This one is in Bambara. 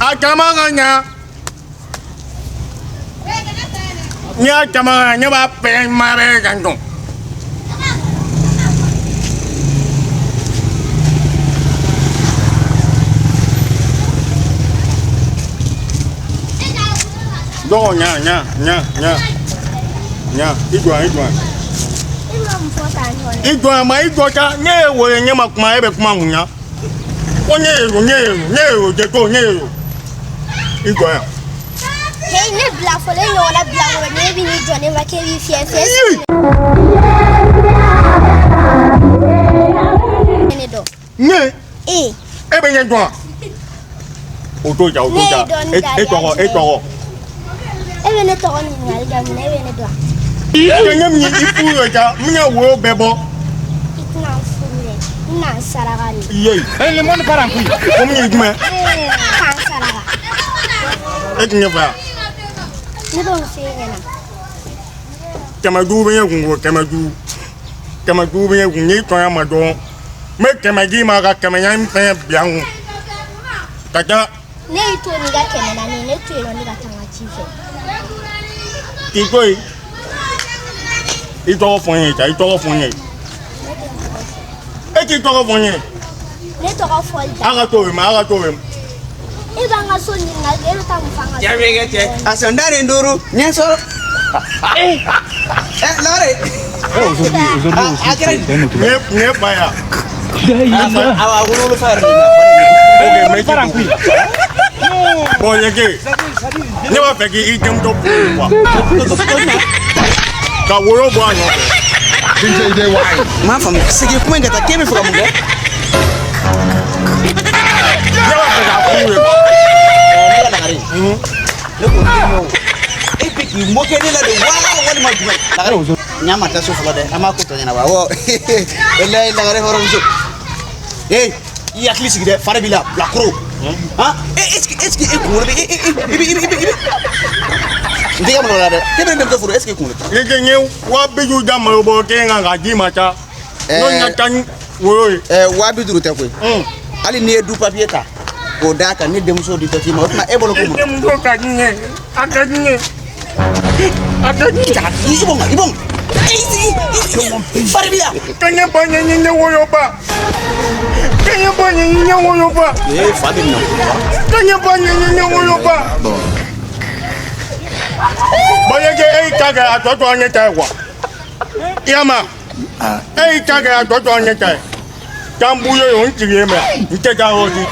Akamanya. Nya kamanya ba pen mare gantung. Do nya. Igwa ma igwa ka nye wo nye makuma ebe kuma hunya. Onye je ko nye. Igwa ya. Hey, ne bla fole no la bla wo ne bi ni jone ma ke wi fie ne do. Nye. Ebe nye jwa. Otoja. Etoro. Ebe ne to ni ngal ga ne ebe ne do. Kenya mi ifu ya mnya wo bebo. Itna fure. Na saragani. Yey. Le monde part en couille. Comme ni gme. Kan saraga. Etnya fa. Ne do se na. Kamadu benye kungo kamadu benye kunyi to ya mado. Me kamagi ma ga kamanya mpe biangu. Kata Ne ito ni ga kemena ne to ero ni ga tanga chife. Kikoi. Itoro fonye. Eki toro fonye. Ne to ga folda. Aga to wem. E ba nga so ni ngal ero ta mfanga. Ya wegete. Asandare nduru nyeso. Lare. Ne baya. Awa gulu fare. Okay, me part en couille. Bon yeke. Ne va faire ki item to pour. Ka woro bo anyo. DJ de wai. Ma fam sigi kuma ngata kebe fuka munga. Ne va faire ka pour. Mega lagare. Leko ndimo. Epic moke de la de wala ma juma. Lagare. Nyama ta so fuka de ama ko to nyana ba. Wo. Wallahi lagare horom so. Hey, i at least gide fare bila la cro. Hein? Est-ce que ibi. Ndiga mo la de. Kebe ndem to furu est-ce que ko. Leke nye wa biju jama bo ke nga ga ji mata. No nya tan wo. Wa bi duru te ko. Ali ne du papier ta. Ko da ka ni dem so di to ti ma ma e bolo ko mo. Dem do ka nye. Aka nye. Ibong. Barbia. Kanya banya nye wo yo ba. Fabi no. Kanya banya nye wo yo ba. Boye ke kaga atoto anye tai kwa. Yama. Kaga atoto anye tai. Kambu yo nchiri me. Nteka hoji.